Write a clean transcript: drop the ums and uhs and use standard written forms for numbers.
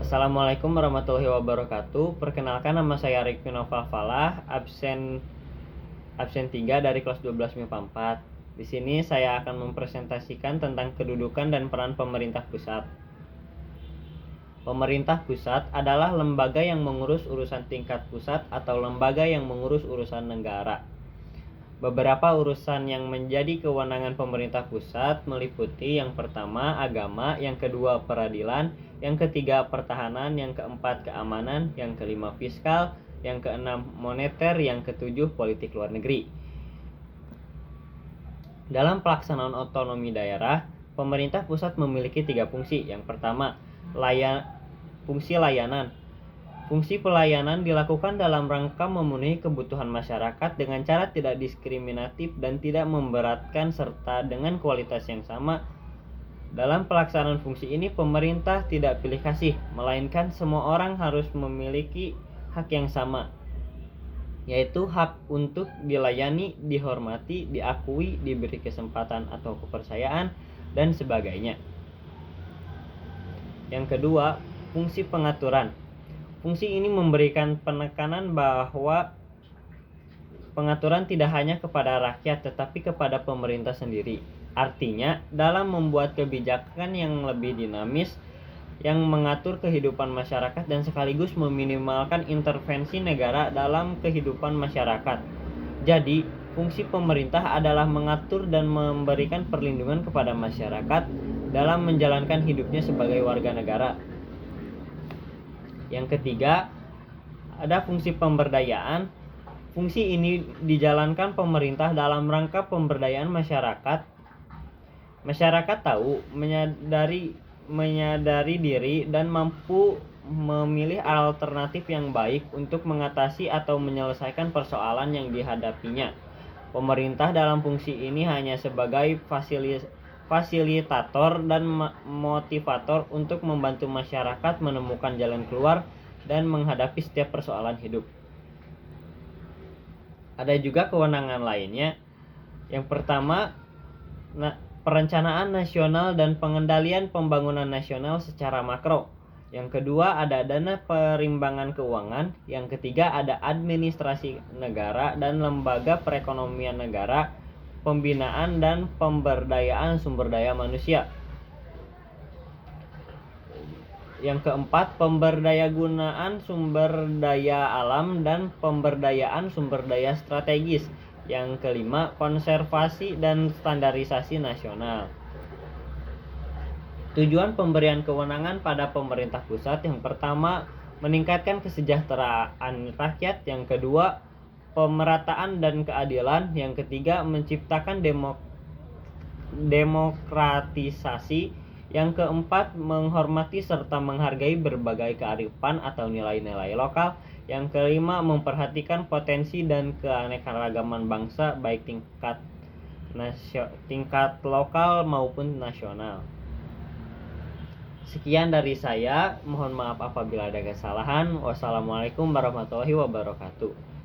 Assalamualaikum warahmatullahi wabarakatuh. Perkenalkan, nama saya Rifki Noval Falah, absen 3 dari kelas 12 MIPA 4. Di sini saya akan mempresentasikan tentang kedudukan dan peran pemerintah pusat. Pemerintah pusat adalah lembaga yang mengurus urusan tingkat pusat atau lembaga yang mengurus urusan negara. Beberapa urusan yang menjadi kewenangan pemerintah pusat meliputi yang pertama agama, yang kedua peradilan, yang ketiga pertahanan, yang keempat keamanan, yang kelima fiskal, yang keenam moneter, yang ketujuh politik luar negeri. Dalam pelaksanaan otonomi daerah, pemerintah pusat memiliki 3 fungsi. Yang pertama, fungsi layanan. Fungsi pelayanan dilakukan dalam rangka memenuhi kebutuhan masyarakat dengan cara tidak diskriminatif dan tidak memberatkan serta dengan kualitas yang sama. Dalam pelaksanaan fungsi ini, pemerintah tidak pilih kasih, melainkan semua orang harus memiliki hak yang sama, yaitu hak untuk dilayani, dihormati, diakui, diberi kesempatan atau kepercayaan, dan sebagainya. Yang kedua, fungsi pengaturan. Fungsi ini memberikan penekanan bahwa pengaturan tidak hanya kepada rakyat tetapi kepada pemerintah sendiri. Artinya, dalam membuat kebijakan yang lebih dinamis, yang mengatur kehidupan masyarakat dan sekaligus meminimalkan intervensi negara dalam kehidupan masyarakat. Jadi, fungsi pemerintah adalah mengatur dan memberikan perlindungan kepada masyarakat dalam menjalankan hidupnya sebagai warga negara. Yang ketiga, ada fungsi pemberdayaan. Fungsi ini dijalankan pemerintah dalam rangka pemberdayaan masyarakat. Masyarakat tahu, menyadari diri dan mampu memilih alternatif yang baik untuk mengatasi atau menyelesaikan persoalan yang dihadapinya. Pemerintah dalam fungsi ini hanya sebagai fasilitator dan motivator untuk membantu masyarakat menemukan jalan keluar dan menghadapi setiap persoalan hidup. Ada juga kewenangan lainnya. Yang pertama, perencanaan nasional dan pengendalian pembangunan nasional secara makro. Yang kedua, ada dana perimbangan keuangan. Yang ketiga, ada administrasi negara dan lembaga perekonomian negara, pembinaan dan pemberdayaan sumber daya manusia. Yang keempat, pemberdayagunaan sumber daya alam dan pemberdayaan sumber daya strategis. Yang kelima, konservasi dan standarisasi nasional. Tujuan pemberian kewenangan pada pemerintah pusat: yang pertama, meningkatkan kesejahteraan rakyat. Yang kedua, pemerataan dan keadilan. Yang ketiga, menciptakan demokratisasi. Yang keempat, menghormati serta menghargai berbagai kearifan atau nilai-nilai lokal. Yang kelima, memperhatikan potensi dan keanekaragaman bangsa baik tingkat lokal maupun nasional. Sekian dari saya, mohon maaf apabila ada kesalahan. Wassalamualaikum warahmatullahi wabarakatuh.